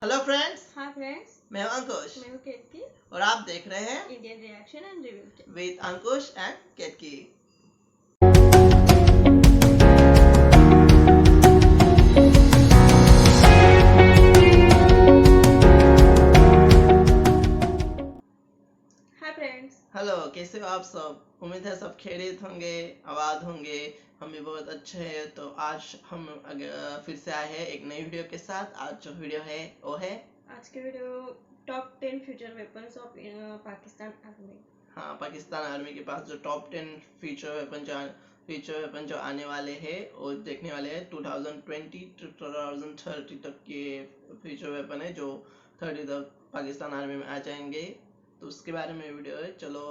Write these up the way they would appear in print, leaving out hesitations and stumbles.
Hello friends, हाँ friends, मैं हूं अंकुश मैं हूँ केतकी और आप देख रहे हैं Indian reaction and review. With Ankush and Ketaki. Hi friends, hello, कैसे हो आप सब? उम्मीद है सब खैरियत होंगे, आबाद होंगे। हम भी बहुत अच्छे हैं। तो आज हम फिर से आए हैं एक नई वीडियो के साथ। आज जो वीडियो है वो है आज के video top 10 future weapons of Pakistan army. हाँ, पाकिस्तान आर्मी के पास जो टॉप 10 फीचर वेपन जो आने वाले हैं वो देखने वाले हैं। 2020 to 2030 तक के फीचर वेपन है जो 30 तक पाकिस्तान आर्मी में आ जाएंगे। तो उसके बारे में वीडियो है। चलो,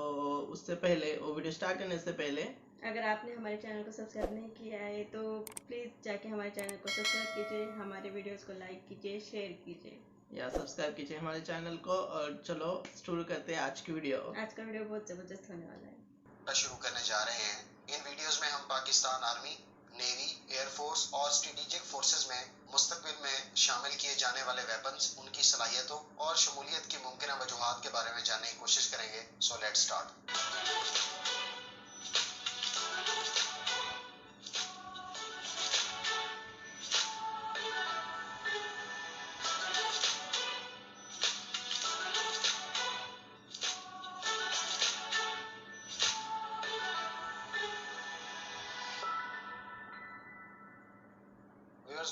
उससे पहले वो वीडियो स्टार्ट करने से पहले अगर आपने हमारे चैनल को सब्सक्राइब नहीं किया है तो प्लीज़ जाके हमारे चैनल को सब्सक्राइब कीजिए, हमारे वीडियोस को लाइक कीजिए, शेयर कीजिए या सब्सक्राइब कीजिए हमारे चैनल को। और चलो शुरू करते हैं आज की वीडियो। आज का वीडियो बहुत ज़बरदस्त होने वाला है। शुरू करने जा रहे हैं। इन वीडियोस में हम पाकिस्तान आर्मी, नेवी, एयरफोर्स और स्ट्रेटेजिक फोर्सेस में मुस्तकबिल में शामिल किए जाने वाले वेपन्स, उनकी सलाहियतों और शमूलियत की मुमकिन वजूहात के बारे में जानने की कोशिश करेंगे। So let's start.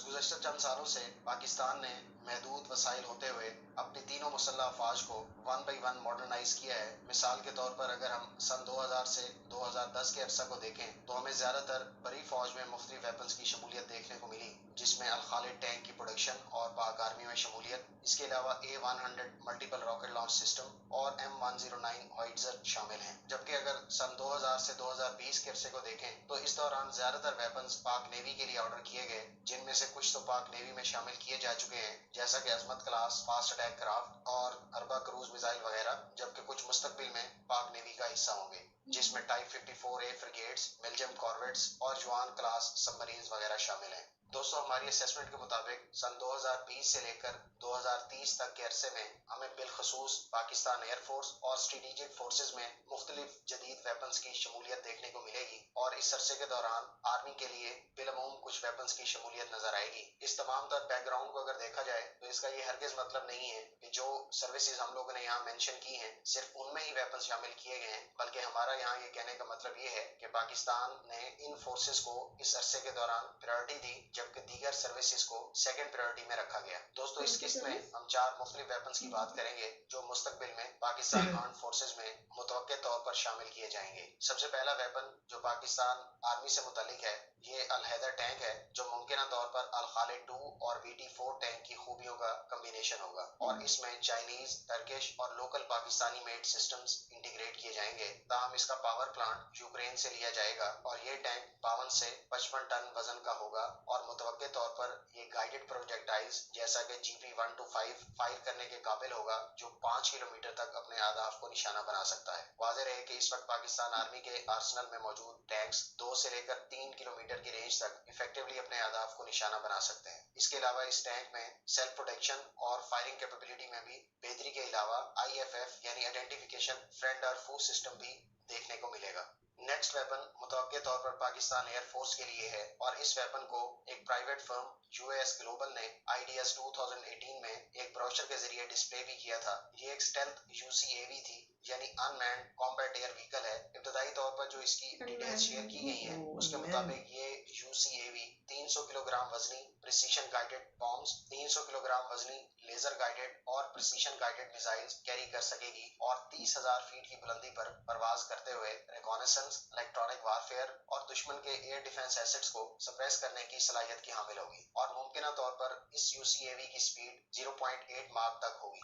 गुज़श्ता चंद सालों से पाकिस्तान ने महदूद वसाइल होते हुए अपनी तीनों मुसल्लह अफवाज को 1 by 1 मॉडर्नाइज किया है। मिसाल के तौर पर अगर हम सन 2000 से 2010 के अरसा को देखें तो हमें ज़्यादातर बड़ी फौज में मुख्तलिफ वेपन्स की शमूलियत देखने को मिली, जिसमें अल खालिद टैंक की प्रोडक्शन और पाक आर्मी में शमूलियत। इसके अलावा A100 multiple rocket launch system और M109 हॉइट्जर शामिल हैं। जबकि अगर सन 2000 से 2020 के अरसे को देखें तो इस दौरान ज़्यादातर वेपन्स पाक नेवी के लिए ऑर्डर किए गए, जिनमें से कुछ तो पाक नेवी में शामिल किए जा चुके हैं, जैसा कि अजमत क्लास फास्ट अटैक क्राफ्ट और अरबा क्रूज मिसाइल वगैरह, जबकि कुछ मुस्तकबिल में पाक नेवी का हिस्सा होंगे, जिसमें टाइप 54A फ्रिगेट्स, मिल्जियम कॉर्वेट्स और जवान क्लास सबमरीन्स वगैरह शामिल हैं। दोस्तों, हमारी असेसमेंट के मुताबिक सन 2020 से लेकर 2030 तक के अरसे में हमें बिलखसूस पाकिस्तान एयरफोर्स और स्ट्रेटेजिक फोर्सेज में मुख्तलिफ जदीद वेपन्स की शमूलियत देखने को मिलेगी और इस अरसे के दौरान आर्मी के लिए बिलमूम कुछ वेपन्स की शमूलियत नजर आएगी। इस तमाम तर बैकग्राउंड को अगर देखा जाए तो इसका ये हरगिज मतलब नहीं है कि जो सर्विसेज हम लोगों ने यहाँ मेंशन की हैं सिर्फ उनमें ही वेपन्स शामिल किए गए हैं, बल्कि हमारा यहाँ ये कहने का मतलब ये है कि पाकिस्तान ने इन फोर्सेज को इस अरसे के दौरान प्रायोरिटी दी, जबकि दीगर सर्विसेज को सेकंड प्रायोरिटी में रखा गया। दोस्तों, इस किस्त में हम 4 मुख्तलिफ वेपन्स की बात करेंगे जो मुस्तकबिल में पाकिस्तान आर्म्ड फोर्सेज में मुतवक्के तौर पर शामिल किए जाएंगे। सबसे पहला वेपन जो पाकिस्तान आर्मी से मुतालिक है ये अल हैदर टैंक है, जो मुमकिन तौर पर अल खालिद 2 और VT4 टैंक की खूबियों का कम्बिनेशन होगा और इसमें चाइनीज, टर्किश और local Pakistani made systems integrate किए जाएंगे। ताहम इसका पावर प्लांट यूक्रेन से लिया जाएगा और ये टैंक 52 से 55 टन वजन का होगा और मुतवक्के तौर पर ये गाइडेड प्रोजेक्टाइल्स जैसा कि GP125 फायर करने के काबिल होगा, जो 5 किलोमीटर तक अपने अहदाफ को निशाना बना सकता है। वाज़ेह है कि इस वक्त पाकिस्तान आर्मी के आर्सनल में मौजूद टैंक्स 2 से लेकर 3 किलोमीटर की रेंज तक इफेक्टिवली अपने अहदाफ को निशाना बना सकते हैं। इसके अलावा इस टैंक में सेल्फ प्रोटेक्शन और फायरिंग कैपेबिलिटी में भी बेहतरी के अलावा IFF यानी आइडेंटिफिकेशन फ्रेंड और फू सिस्टम भी देखने को मिलेगा। नेक्स्ट वेपन मुतवक्के तौर पर पाकिस्तान एयरफोर्स के लिए है और इस वेपन को एक प्राइवेट फर्म US ग्लोबल ने IDS 2018 में एक ब्रोशर के जरिए डिस्प्ले भी किया था। ये एक स्टेल्थ UCAV थी, यानी अनमैन्ड कॉम्बैट एयर व्हीकल है। इब्तदाई तौर पर जो इसकी डिटेल्स शेयर की गई हैं उसके मुताबिक ये UCAV 300 किलोग्राम वजनी प्रिसीशन गाइडेड बॉम्ब्स, 300 किलोग्राम वजनी लेजर गाइडेड और प्रिसीशन गाइडेड मिसाइल्स कैरी कर सकेगी और 30,000 फीट की बुलंदी पर परवाज करते हुए रिकॉनेसेंस, इलेक्ट्रॉनिक वारफेयर और दुश्मन के एयर डिफेंस एसेट्स को सप्रेस करने की सलाहियत की हामिल होगी और मुमकिन तौर पर इस UCAV की स्पीड 0.8 मार्क तक होगी।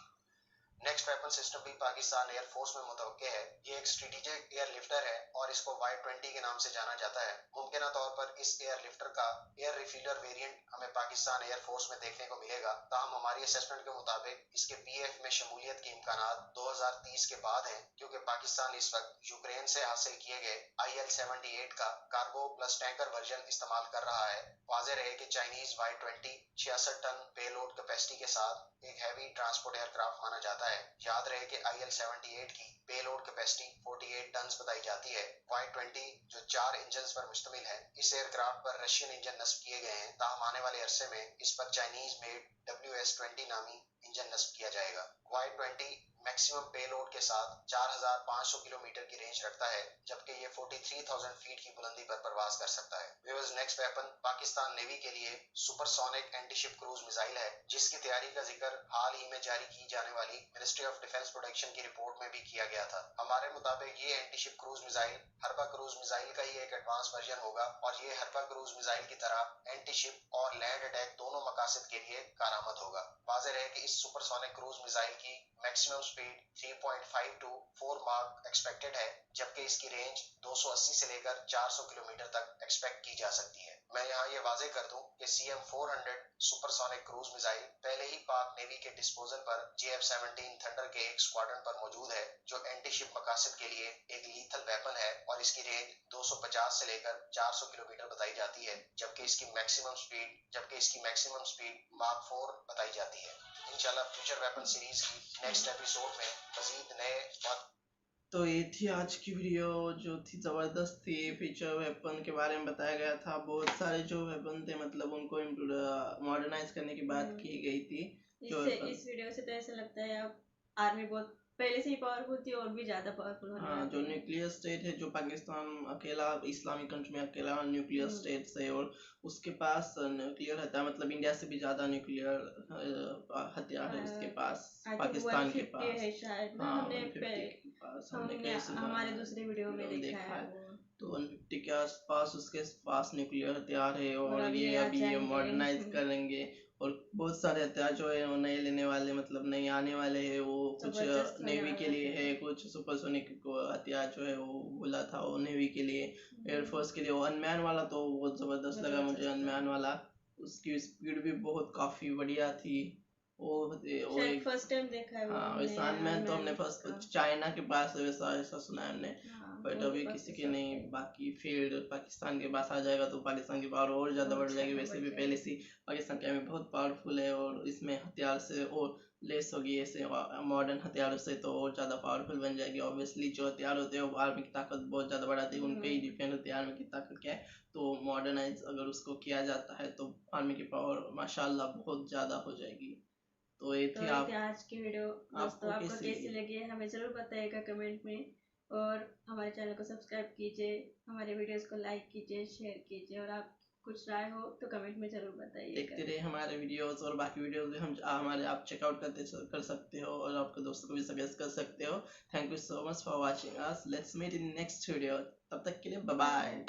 नेक्स्ट वेपन सिस्टम भी पाकिस्तान एयरफोर्स में मुतवक्के है। ये एक स्ट्रेटेजिक एयरलिफ्टर है और इसको Y-20 के नाम से जाना जाता है। मुमकिन तौर पर इस एयरलिफ्टर का एयर रिफिलर वेरिएंट हमें पाकिस्तान एयरफोर्स में देखने को मिलेगा। ताहम हमारी असेसमेंट के मुताबिक इसके PF में शमूलियत के इम्कानात 2030 के बाद हैं, क्योंकि पाकिस्तान इस वक्त यूक्रेन से हासिल किए गए IL-78 का कार्गो प्लस टैंकर वर्जन इस्तेमाल कर रहा है। वाज़ेह रहे कि Chinese Y-20 66 ton payload capacity के साथ एक हैवी ट्रांसपोर्ट एयरक्राफ्ट माना जाता है। याद रहे कि IL-78 की पेलोड कैपेसिटी 48 टन बताई जाती है। Y-20 जो 4 इंजन पर मुश्तमिल है, इस एयरक्राफ्ट पर रशियन इंजन नस्ब किए गए हैं। ताहम आने वाले अरसे में इस पर चाइनीज मेड WS-20 नामी इंजन नस्ब किया जाएगा। Y-20 मैक्सिमम पेलोड के साथ 4500 किलोमीटर की रेंज रखता है, जबकि ये 43,000 फीट की बुलंदी पर परवाज कर सकता है। Viewers, next weapon Pakistan navy के लिए सुपरसोनिक एंटीशिप क्रूज मिसाइल है, जिसकी तैयारी का जिक्र हाल ही में जारी की जाने वाली मिनिस्ट्री ऑफ डिफेंस प्रोडक्शन की रिपोर्ट में भी किया गया था। हमारे मुताबिक ये एंटीशिप क्रूज मिसाइल हरबा क्रूज मिसाइल का ही एक एडवांस वर्जन होगा और ये हरबा क्रूज मिसाइल की तरह एंटीशिप और लैंड अटैक दोनों मकासद के लिए कारआमद होगा। वाज़ेह रहे कि इस सुपरसोनिक क्रूज मिसाइल की maximum speed 3.5 to 4 mark expected है, जबकि इसकी रेंज 280 से लेकर 400 किलोमीटर तक एक्सपेक्ट की जा सकती है। मैं यहाँ ये वाज़ेह कर दूं कि CM-400 सुपरसोनिक क्रूज मिसाइल पहले ही पाक नेवी के डिस्पोजल पर JF-17 थंडर के एक स्क्वाड्रन पर मौजूद है, जो एंटीशिप मकासद के लिए एक लीथल वेपन है और इसकी रेंज 250 से लेकर 400 किलोमीटर बताई जाती है, जबकि इसकी मैक्सिमम स्पीड मार्क 4 बताई जाती है। इंशाल्लाह फ्यूचर वेपन सीरीज की नेक्स्ट एपिसोड में मजीद नए और तो ये थी आज की वीडियो, जो थी ज़बरदस्त थी। फीचर वेपन के बारे में बताया गया था। बहुत सारे जो वेपन थे मतलब उनको मॉडर्नाइज करने की बात की गई थी। इस वीडियो से तो ऐसा लगता है अब आर्मी बहुत पहले से ही पावरफुल थी और भी ज्यादा पावरफुल होने वाली है। जो न्यूक्लियर स्टेट है, जो पाकिस्तान अकेला इस्लामिक कंट्री में अकेला न्यूक्लियर स्टेट है और उसके पास न्यूक्लियर हथियार मतलब इंडिया से भी ज्यादा न्यूक्लियर हथियार है उसके पास, पाकिस्तान के पास है शायद। हमने हमारे दूसरे वीडियो में देखा है तो 150 के आसपास उसके पास न्यूक्लियर हथियार है और ये अभी ये मॉडर्नाइज करेंगे और बहुत सारे हथियार जो है वो नए लेने वाले मतलब नए आने वाले हैं। वो कुछ नेवी के लिए है, कुछ सुपरसोनिक हथियार जो है वो बोला था वो नेवी के लिए, एयरफोर्स के लिए। वो अनमैन वाला तो बहुत जबरदस्त लगा मुझे, अनमैन वाला। उसकी स्पीड भी बहुत काफी बढ़िया थी। वो फर्स्ट टाइम देखा है। हाँ, वैसा अनमैन तो हमने फर्स्ट चाइना के पास है, वैसा ऐसा सुना है हमने, बट अभी किसी के नहीं। बाकी फील्ड पाकिस्तान के पास आ जाएगा तो पाकिस्तान की पावर और ज़्यादा बढ़ जाएगी। वैसे भी पहले से पाकिस्तान की आर्मी बहुत पावरफुल है और इसमें हथियार से और लेस होगी ऐसे मॉडर्न हथियारों से तो और ज़्यादा पावरफुल बन जाएगी। ऑब्वियसली जो हथियार होते हैं वो आर्मी की ताकत बहुत ज़्यादा बढ़ाते हैं, उनके ही डिपेंड होती है आर्मी की ताकत क्या है। तो मॉडर्नाइज अगर उसको किया जाता है तो आर्मी की पावर माशाल्लाह बहुत ज़्यादा हो जाएगी। तो ये थी आज की वीडियो। दोस्तों आपको कैसी लगी हमें ज़रूर बताइएगा कमेंट में और हमारे चैनल को सब्सक्राइब कीजिए, हमारे वीडियोस को लाइक कीजिए, शेयर कीजिए और आप कुछ राय हो तो कमेंट में ज़रूर बताइए। देखते रहे हमारे वीडियोस और बाकी वीडियोस भी हमारे आप चेकआउट कर सकते हो और आपके दोस्तों को भी सजेस्ट कर सकते हो। Thank you so much for watching us. Let's meet in next video. तब तक के लिए बाय बाय।